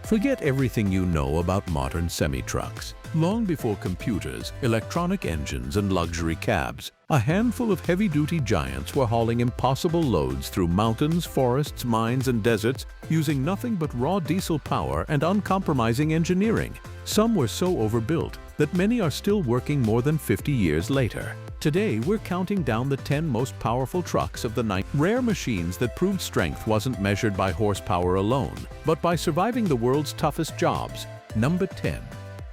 Forget everything you know about modern semi-trucks. Long before computers, electronic engines, and luxury cabs, a handful of heavy-duty giants were hauling impossible loads through mountains, forests, mines, and deserts using nothing but raw diesel power and uncompromising engineering. Some were so overbuilt that many are still working more than 50 years later. Today, we're counting down the 10 most powerful trucks of the night. Rare machines that proved strength wasn't measured by horsepower alone, but by surviving the world's toughest jobs. Number 10.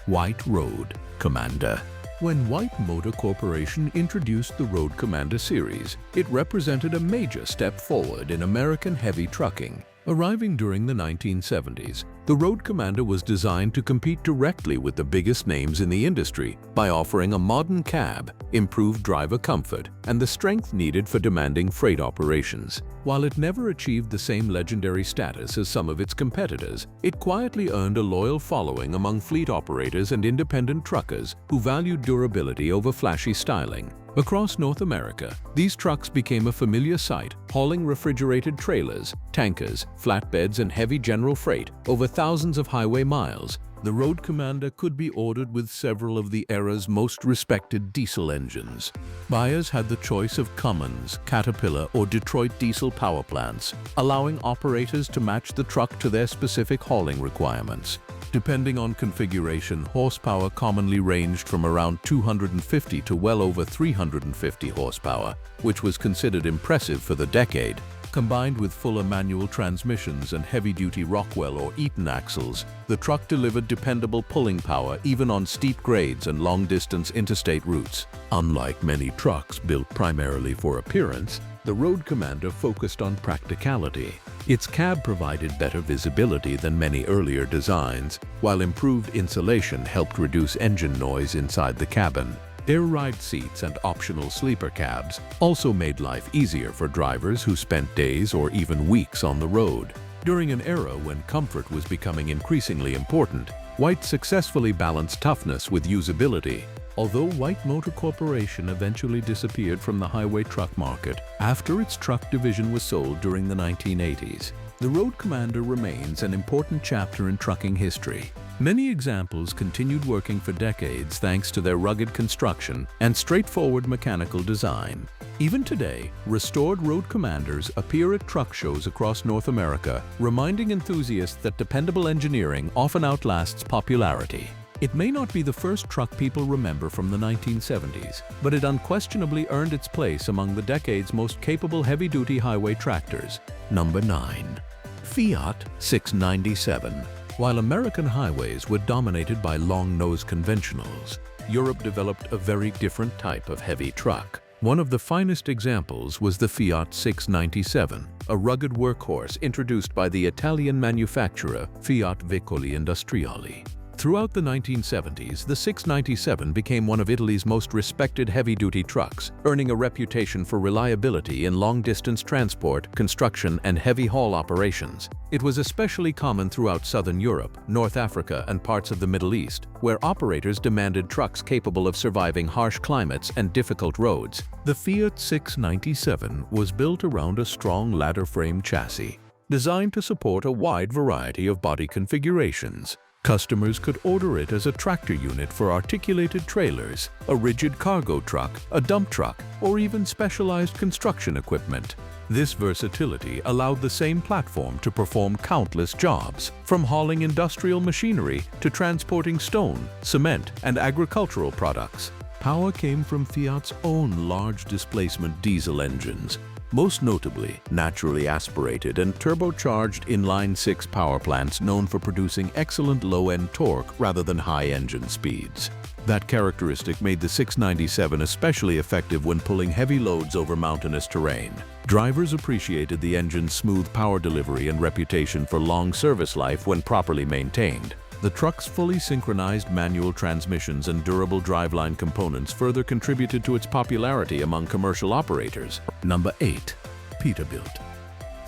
White Road Commander. When White Motor Corporation introduced the Road Commander series, it represented a major step forward in American heavy trucking. Arriving during the 1970s, the Road Commander was designed to compete directly with the biggest names in the industry by offering a modern cab, improved driver comfort, and the strength needed for demanding freight operations. While it never achieved the same legendary status as some of its competitors, it quietly earned a loyal following among fleet operators and independent truckers who valued durability over flashy styling. Across North America, these trucks became a familiar sight, hauling refrigerated trailers, tankers, flatbeds, and heavy general freight over thousands of highway miles. The Road Commander could be ordered with several of the era's most respected diesel engines. Buyers had the choice of Cummins, Caterpillar, or Detroit diesel power plants, allowing operators to match the truck to their specific hauling requirements. Depending on configuration, horsepower commonly ranged from around 250 to well over 350 horsepower, which was considered impressive for the decade. Combined with fuller manual transmissions and heavy-duty Rockwell or Eaton axles, the truck delivered dependable pulling power even on steep grades and long-distance interstate routes. Unlike many trucks built primarily for appearance, the Road Commander focused on practicality. Its cab provided better visibility than many earlier designs, while improved insulation helped reduce engine noise inside the cabin. Air ride seats and optional sleeper cabs also made life easier for drivers who spent days or even weeks on the road. During an era when comfort was becoming increasingly important, White successfully balanced toughness with usability. Although White Motor Corporation eventually disappeared from the highway truck market after its truck division was sold during the 1980s, the Road Commander remains an important chapter in trucking history. Many examples continued working for decades thanks to their rugged construction and straightforward mechanical design. Even today, restored Road Commanders appear at truck shows across North America, reminding enthusiasts that dependable engineering often outlasts popularity. It may not be the first truck people remember from the 1970s, but it unquestionably earned its place among the decade's most capable heavy-duty highway tractors. Number 9. Fiat 697. While American highways were dominated by long-nose conventionals, Europe developed a very different type of heavy truck. One of the finest examples was the Fiat 697, a rugged workhorse introduced by the Italian manufacturer Fiat Veicoli Industriali. Throughout the 1970s, the 697 became one of Italy's most respected heavy-duty trucks, earning a reputation for reliability in long-distance transport, construction, and heavy-haul operations. It was especially common throughout Southern Europe, North Africa, and parts of the Middle East, where operators demanded trucks capable of surviving harsh climates and difficult roads. The Fiat 697 was built around a strong ladder-frame chassis, designed to support a wide variety of body configurations. Customers could order it as a tractor unit for articulated trailers, a rigid cargo truck, a dump truck, or even specialized construction equipment. This versatility allowed the same platform to perform countless jobs, from hauling industrial machinery to transporting stone, cement, and agricultural products. Power came from Fiat's own large displacement diesel engines, most notably naturally aspirated and turbocharged inline-six power plants known for producing excellent low-end torque rather than high engine speeds. That characteristic made the 697 especially effective when pulling heavy loads over mountainous terrain. Drivers appreciated the engine's smooth power delivery and reputation for long service life when properly maintained. The truck's fully synchronized manual transmissions and durable driveline components further contributed to its popularity among commercial operators. Number 8. Peterbilt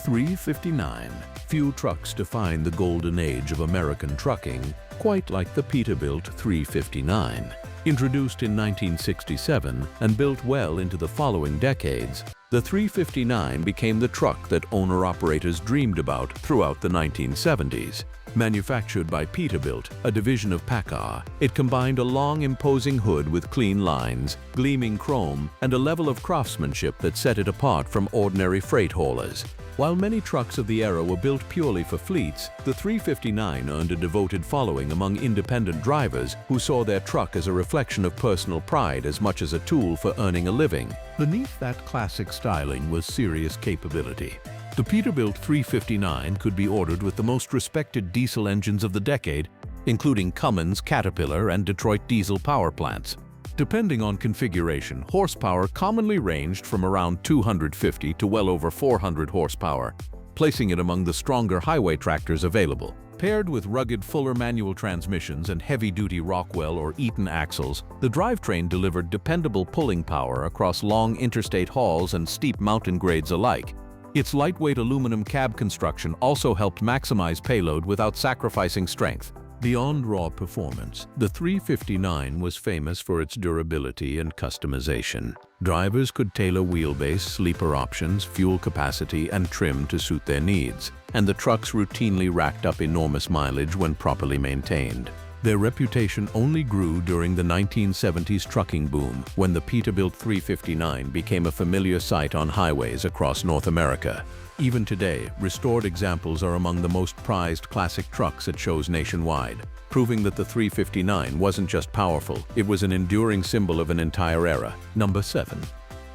359. Few trucks define the golden age of American trucking, quite like the Peterbilt 359. Introduced in 1967 and built well into the following decades, the 359 became the truck that owner-operators dreamed about throughout the 1970s. Manufactured by Peterbilt, a division of PACCAR, it combined a long, imposing hood with clean lines, gleaming chrome, and a level of craftsmanship that set it apart from ordinary freight haulers. While many trucks of the era were built purely for fleets, the 359 earned a devoted following among independent drivers who saw their truck as a reflection of personal pride as much as a tool for earning a living. Beneath that classic styling was serious capability. The Peterbilt 359 could be ordered with the most respected diesel engines of the decade, including Cummins, Caterpillar, and Detroit diesel power plants. Depending on configuration, horsepower commonly ranged from around 250 to well over 400 horsepower, placing it among the stronger highway tractors available. Paired with rugged Fuller manual transmissions and heavy-duty Rockwell or Eaton axles, the drivetrain delivered dependable pulling power across long interstate hauls and steep mountain grades alike. Its lightweight aluminum cab construction also helped maximize payload without sacrificing strength. Beyond raw performance, the 359 was famous for its durability and customization. Drivers could tailor wheelbase, sleeper options, fuel capacity, and trim to suit their needs, and the trucks routinely racked up enormous mileage when properly maintained. Their reputation only grew during the 1970s trucking boom, when the Peterbilt 359 became a familiar sight on highways across North America. Even today, restored examples are among the most prized classic trucks at shows nationwide, proving that the 359 wasn't just powerful, it was an enduring symbol of an entire era. Number 7.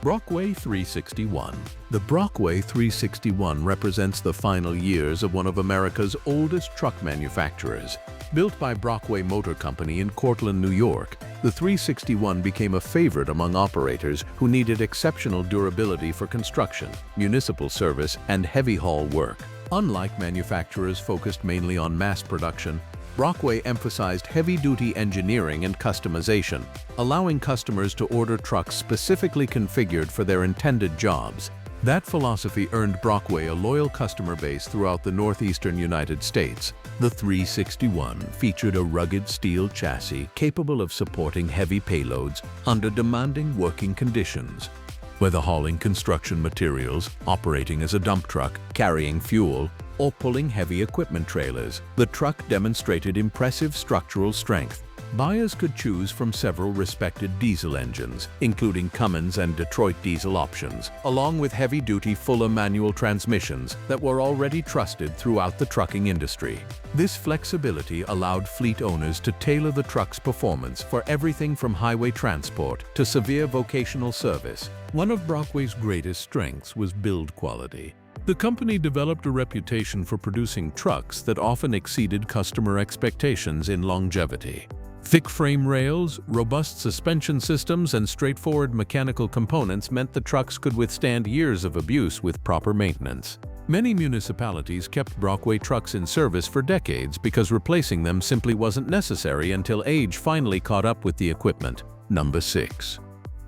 Brockway 361. The Brockway 361 represents the final years of one of America's oldest truck manufacturers. Built by Brockway Motor Company in Cortland, New York, the 361 became a favorite among operators who needed exceptional durability for construction, municipal service, and heavy-haul work. Unlike manufacturers focused mainly on mass production, Brockway emphasized heavy-duty engineering and customization, allowing customers to order trucks specifically configured for their intended jobs. That philosophy earned Brockway a loyal customer base throughout the northeastern United States. The 361 featured a rugged steel chassis capable of supporting heavy payloads under demanding working conditions. Whether hauling construction materials, operating as a dump truck, carrying fuel, or pulling heavy equipment trailers, the truck demonstrated impressive structural strength. Buyers could choose from several respected diesel engines, including Cummins and Detroit diesel options, along with heavy-duty Fuller manual transmissions that were already trusted throughout the trucking industry. This flexibility allowed fleet owners to tailor the truck's performance for everything from highway transport to severe vocational service. One of Brockway's greatest strengths was build quality. The company developed a reputation for producing trucks that often exceeded customer expectations in longevity. Thick frame rails, robust suspension systems, and straightforward mechanical components meant the trucks could withstand years of abuse with proper maintenance. Many municipalities kept Brockway trucks in service for decades because replacing them simply wasn't necessary until age finally caught up with the equipment. Number 6.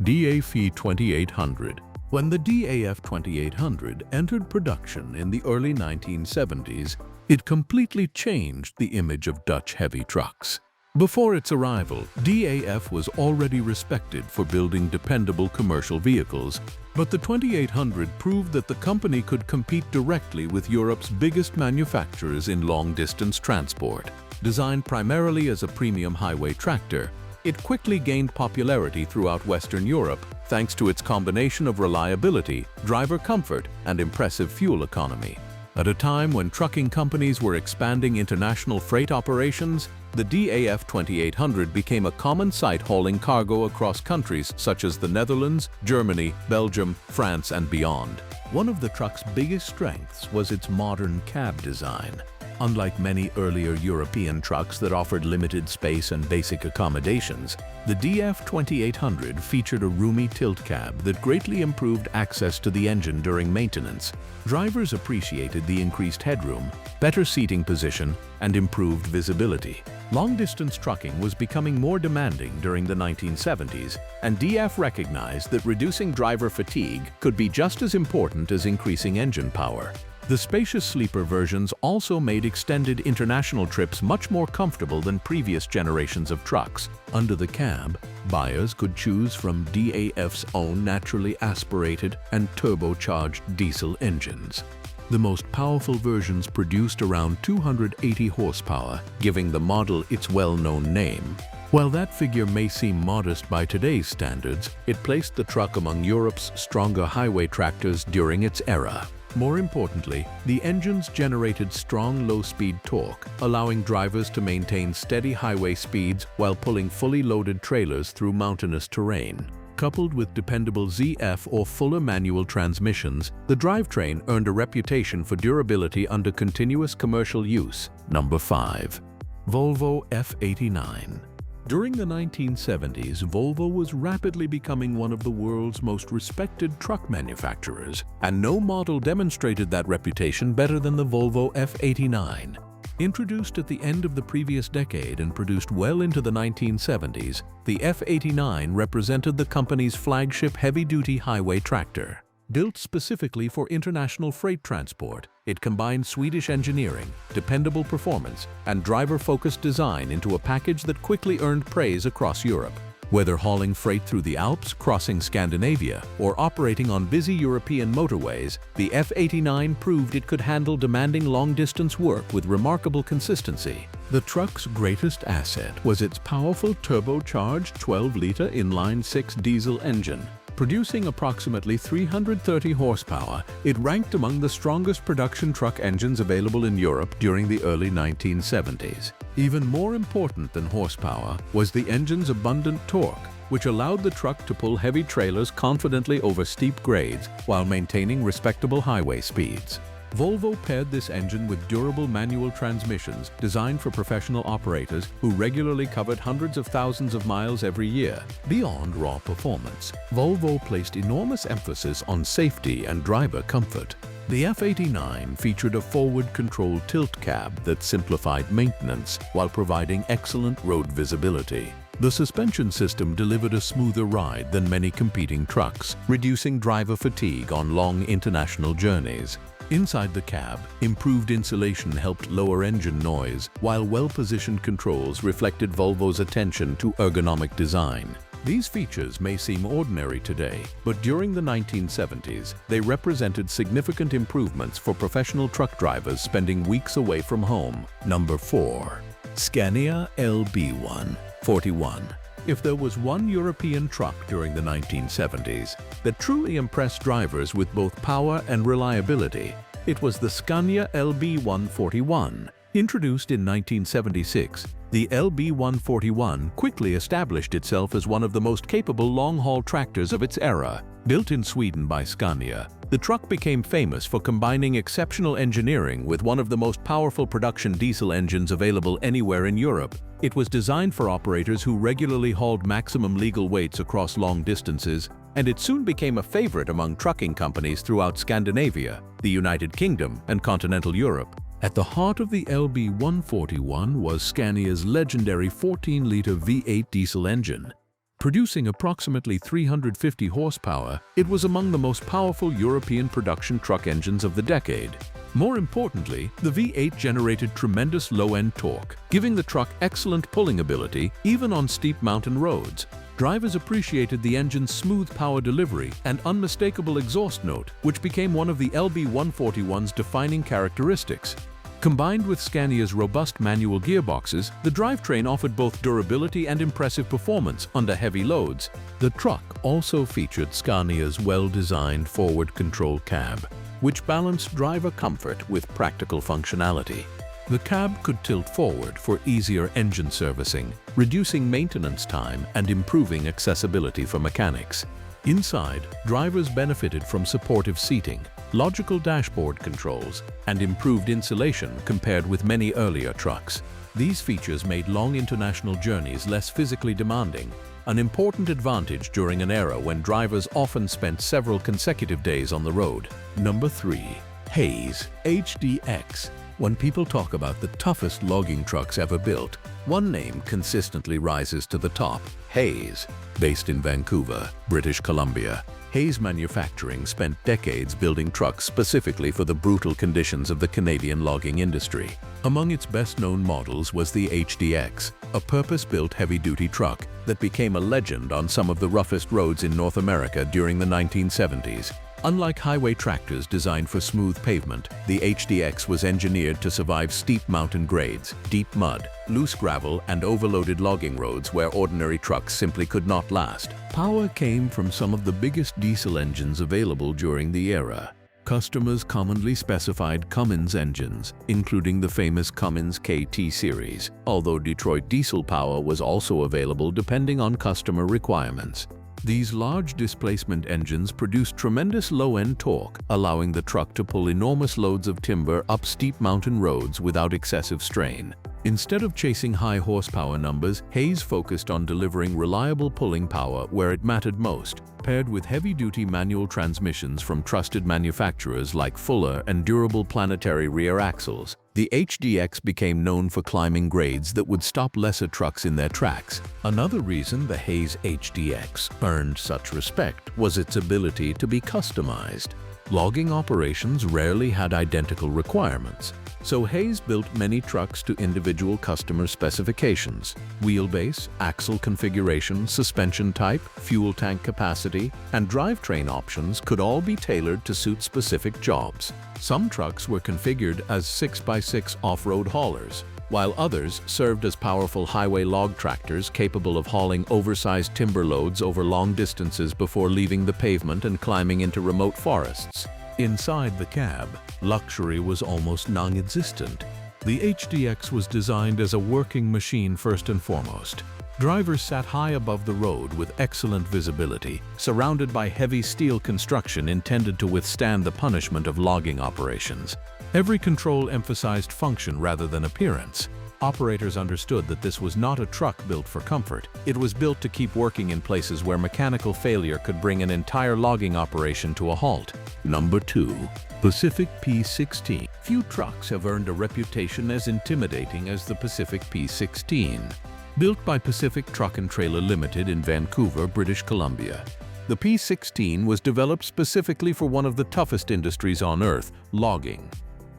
DAF 2800. When the DAF 2800 entered production in the early 1970s, it completely changed the image of Dutch heavy trucks. Before its arrival, DAF was already respected for building dependable commercial vehicles, but the 2800 proved that the company could compete directly with Europe's biggest manufacturers in long-distance transport. Designed primarily as a premium highway tractor, it quickly gained popularity throughout Western Europe thanks to its combination of reliability, driver comfort, and impressive fuel economy. At a time when trucking companies were expanding international freight operations, the DAF 2800 became a common sight hauling cargo across countries such as the Netherlands, Germany, Belgium, France, and beyond. One of the truck's biggest strengths was its modern cab design. Unlike many earlier European trucks that offered limited space and basic accommodations, the DAF 2800 featured a roomy tilt cab that greatly improved access to the engine during maintenance. Drivers appreciated the increased headroom, better seating position, and improved visibility. Long-distance trucking was becoming more demanding during the 1970s, and DAF recognized that reducing driver fatigue could be just as important as increasing engine power. The spacious sleeper versions also made extended international trips much more comfortable than previous generations of trucks. Under the cab, buyers could choose from DAF's own naturally aspirated and turbocharged diesel engines. The most powerful versions produced around 280 horsepower, giving the model its well-known name. While that figure may seem modest by today's standards, it placed the truck among Europe's stronger highway tractors during its era. More importantly, the engines generated strong low-speed torque, allowing drivers to maintain steady highway speeds while pulling fully loaded trailers through mountainous terrain. Coupled with dependable ZF or Fuller manual transmissions, the drivetrain earned a reputation for durability under continuous commercial use. Number 5. Volvo F89. During the 1970s, Volvo was rapidly becoming one of the world's most respected truck manufacturers, and no model demonstrated that reputation better than the Volvo F89. Introduced at the end of the previous decade and produced well into the 1970s, the F89 represented the company's flagship heavy-duty highway tractor. Built specifically for international freight transport, it combined Swedish engineering, dependable performance, and driver-focused design into a package that quickly earned praise across Europe. Whether hauling freight through the Alps, crossing Scandinavia, or operating on busy European motorways, the F89 proved it could handle demanding long-distance work with remarkable consistency. The truck's greatest asset was its powerful turbocharged 12-liter inline-six diesel engine. Producing approximately 330 horsepower, it ranked among the strongest production truck engines available in Europe during the early 1970s. Even more important than horsepower was the engine's abundant torque, which allowed the truck to pull heavy trailers confidently over steep grades while maintaining respectable highway speeds. Volvo paired this engine with durable manual transmissions designed for professional operators who regularly covered hundreds of thousands of miles every year. Beyond raw performance, Volvo placed enormous emphasis on safety and driver comfort. The F89 featured a forward-controlled tilt cab that simplified maintenance while providing excellent road visibility. The suspension system delivered a smoother ride than many competing trucks, reducing driver fatigue on long international journeys. Inside the cab, improved insulation helped lower engine noise, while well-positioned controls reflected Volvo's attention to ergonomic design. These features may seem ordinary today, but during the 1970s, they represented significant improvements for professional truck drivers spending weeks away from home. Number 4. Scania LB141. If there was one European truck during the 1970s that truly impressed drivers with both power and reliability, it was the Scania LB141. Introduced in 1976, the LB141 quickly established itself as one of the most capable long-haul tractors of its era. Built in Sweden by Scania, the truck became famous for combining exceptional engineering with one of the most powerful production diesel engines available anywhere in Europe. It was designed for operators who regularly hauled maximum legal weights across long distances, and it soon became a favorite among trucking companies throughout Scandinavia, the United Kingdom, and continental Europe. At the heart of the LB141 was Scania's legendary 14-liter V8 diesel engine. Producing approximately 350 horsepower, it was among the most powerful European production truck engines of the decade. More importantly, the V8 generated tremendous low-end torque, giving the truck excellent pulling ability even on steep mountain roads. Drivers appreciated the engine's smooth power delivery and unmistakable exhaust note, which became one of the LB141's defining characteristics. Combined with Scania's robust manual gearboxes, the drivetrain offered both durability and impressive performance under heavy loads. The truck also featured Scania's well-designed forward control cab, which balanced driver comfort with practical functionality. The cab could tilt forward for easier engine servicing, reducing maintenance time and improving accessibility for mechanics. Inside, drivers benefited from supportive seating, logical dashboard controls, and improved insulation compared with many earlier trucks. These features made long international journeys less physically demanding, an important advantage during an era when drivers often spent several consecutive days on the road. Number 3. Hayes HDX. When people talk about the toughest logging trucks ever built, one name consistently rises to the top: Hayes. Based in Vancouver, British Columbia, Hayes Manufacturing spent decades building trucks specifically for the brutal conditions of the Canadian logging industry. Among its best-known models was the HDX, a purpose-built heavy-duty truck that became a legend on some of the roughest roads in North America during the 1970s. Unlike highway tractors designed for smooth pavement, the HDX was engineered to survive steep mountain grades, deep mud, loose gravel, and overloaded logging roads where ordinary trucks simply could not last. Power came from some of the biggest diesel engines available during the era. Customers commonly specified Cummins engines, including the famous Cummins KT series, although Detroit diesel power was also available depending on customer requirements. These large displacement engines produced tremendous low-end torque, allowing the truck to pull enormous loads of timber up steep mountain roads without excessive strain. Instead of chasing high horsepower numbers, Hayes focused on delivering reliable pulling power where it mattered most. Paired with heavy-duty manual transmissions from trusted manufacturers like Fuller and durable planetary rear axles, the HDX became known for climbing grades that would stop lesser trucks in their tracks. Another reason the Hayes HDX earned such respect was its ability to be customized. Logging operations rarely had identical requirements, so Hayes built many trucks to individual customer specifications. Wheelbase, axle configuration, suspension type, fuel tank capacity, and drivetrain options could all be tailored to suit specific jobs. Some trucks were configured as 6x6 off-road haulers, while others served as powerful highway log tractors capable of hauling oversized timber loads over long distances before leaving the pavement and climbing into remote forests. Inside the cab, luxury was almost non-existent. The HDX was designed as a working machine first and foremost. Drivers sat high above the road with excellent visibility, surrounded by heavy steel construction intended to withstand the punishment of logging operations. Every control emphasized function rather than appearance. Operators understood that this was not a truck built for comfort. It was built to keep working in places where mechanical failure could bring an entire logging operation to a halt. Number 2. Pacific P16. Few trucks have earned a reputation as intimidating as the Pacific P16. Built by Pacific Truck and Trailer Limited in Vancouver, British Columbia. The P16 was developed specifically for one of the toughest industries on Earth, logging.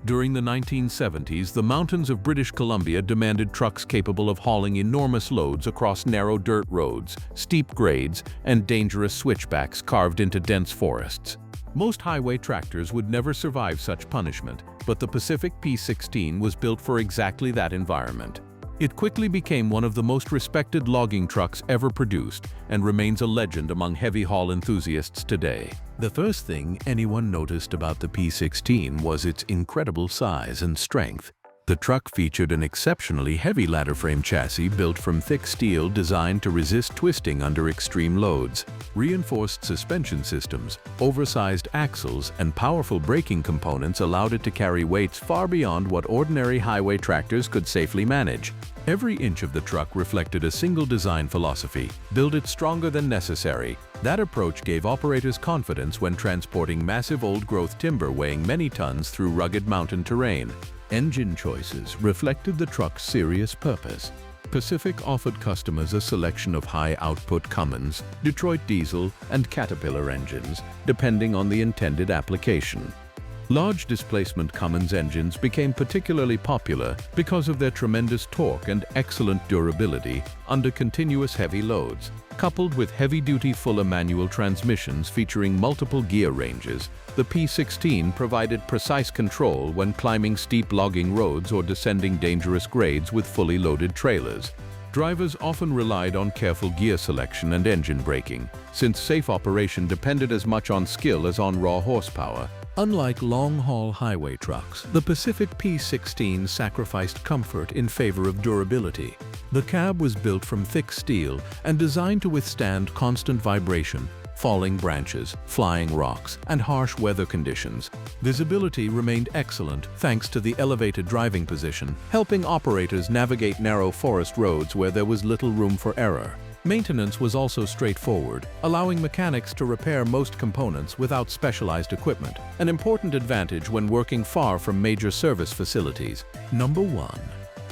During the 1970s, the mountains of British Columbia demanded trucks capable of hauling enormous loads across narrow dirt roads, steep grades, and dangerous switchbacks carved into dense forests. Most highway tractors would never survive such punishment, but the Pacific P16 was built for exactly that environment. It quickly became one of the most respected logging trucks ever produced and remains a legend among heavy haul enthusiasts today. The first thing anyone noticed about the P16 was its incredible size and strength. The truck featured an exceptionally heavy ladder frame chassis built from thick steel designed to resist twisting under extreme loads. Reinforced suspension systems, oversized axles, and powerful braking components allowed it to carry weights far beyond what ordinary highway tractors could safely manage. Every inch of the truck reflected a single design philosophy: build it stronger than necessary. That approach gave operators confidence when transporting massive old-growth timber weighing many tons through rugged mountain terrain. Engine choices reflected the truck's serious purpose. Pacific offered customers a selection of high-output Cummins, Detroit diesel, and Caterpillar engines, depending on the intended application. Large displacement Cummins engines became particularly popular because of their tremendous torque and excellent durability under continuous heavy loads. Coupled with heavy-duty Fuller manual transmissions featuring multiple gear ranges, the P16 provided precise control when climbing steep logging roads or descending dangerous grades with fully loaded trailers. Drivers often relied on careful gear selection and engine braking, since safe operation depended as much on skill as on raw horsepower. Unlike long-haul highway trucks, the Pacific P16 sacrificed comfort in favor of durability. The cab was built from thick steel and designed to withstand constant vibration, falling branches, flying rocks, and harsh weather conditions. Visibility remained excellent thanks to the elevated driving position, helping operators navigate narrow forest roads where there was little room for error. Maintenance was also straightforward, allowing mechanics to repair most components without specialized equipment, an important advantage when working far from major service facilities. Number 1.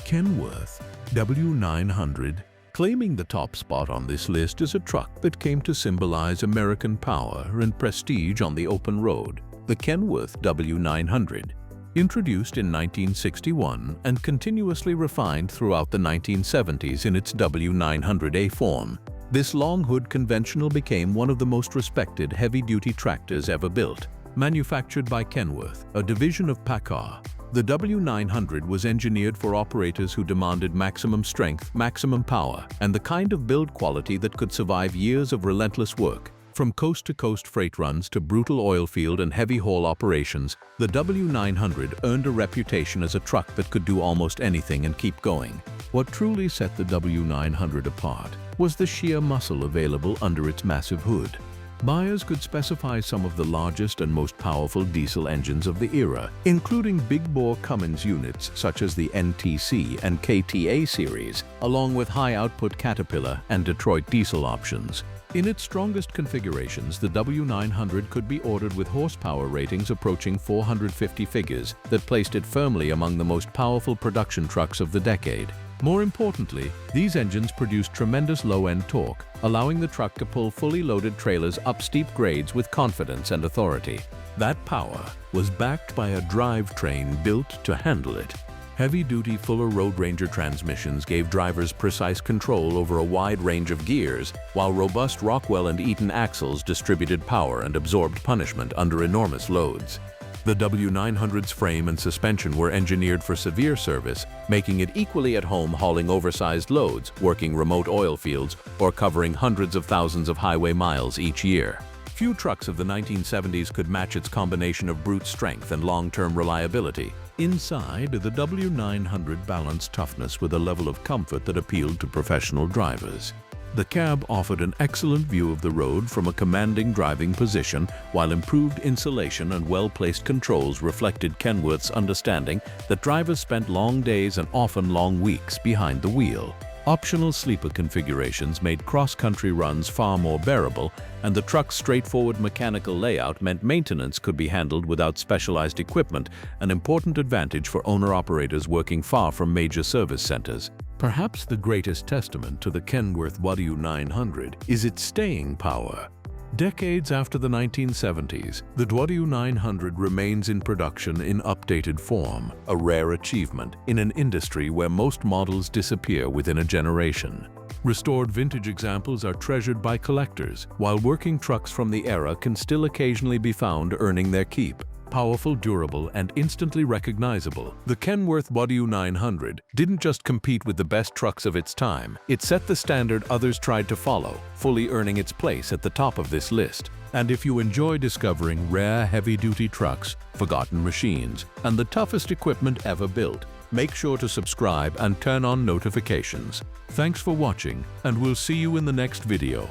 Kenworth W900. Claiming the top spot on this list is a truck that came to symbolize American power and prestige on the open road, the Kenworth W900. Introduced in 1961 and continuously refined throughout the 1970s in its W900A form, This long hood conventional became one of the most respected heavy-duty tractors ever built. Manufactured by Kenworth, a division of PACCAR, the W900 was engineered for operators who demanded maximum strength, maximum power, and the kind of build quality that could survive years of relentless work. From coast-to-coast freight runs to brutal oil field and heavy haul operations, the W900 earned a reputation as a truck that could do almost anything and keep going. What truly set the W900 apart was the sheer muscle available under its massive hood. Buyers could specify some of the largest and most powerful diesel engines of the era, including big-bore Cummins units such as the NTC and KTA series, along with high-output Caterpillar and Detroit diesel options. In its strongest configurations, the W900 could be ordered with horsepower ratings approaching 450 figures that placed it firmly among the most powerful production trucks of the decade. More importantly, these engines produced tremendous low-end torque, allowing the truck to pull fully loaded trailers up steep grades with confidence and authority. That power was backed by a drivetrain built to handle it. Heavy-duty Fuller Road Ranger transmissions gave drivers precise control over a wide range of gears, while robust Rockwell and Eaton axles distributed power and absorbed punishment under enormous loads. The W900's frame and suspension were engineered for severe service, making it equally at home hauling oversized loads, working remote oil fields, or covering hundreds of thousands of highway miles each year. Few trucks of the 1970s could match its combination of brute strength and long-term reliability. Inside, the W900 balanced toughness with a level of comfort that appealed to professional drivers. The cab offered an excellent view of the road from a commanding driving position, while improved insulation and well-placed controls reflected Kenworth's understanding that drivers spent long days and often long weeks behind the wheel. Optional sleeper configurations made cross-country runs far more bearable, and the truck's straightforward mechanical layout meant maintenance could be handled without specialized equipment, an important advantage for owner-operators working far from major service centers. Perhaps the greatest testament to the Kenworth W900 is its staying power. Decades after the 1970s, the W900 remains in production in updated form, a rare achievement in an industry where most models disappear within a generation. Restored vintage examples are treasured by collectors, while working trucks from the era can still occasionally be found earning their keep. Powerful, durable, and instantly recognizable, the Kenworth W900 didn't just compete with the best trucks of its time, it set the standard others tried to follow, fully earning its place at the top of this list. And if you enjoy discovering rare heavy-duty trucks, forgotten machines, and the toughest equipment ever built, make sure to subscribe and turn on notifications. Thanks for watching, and we'll see you in the next video.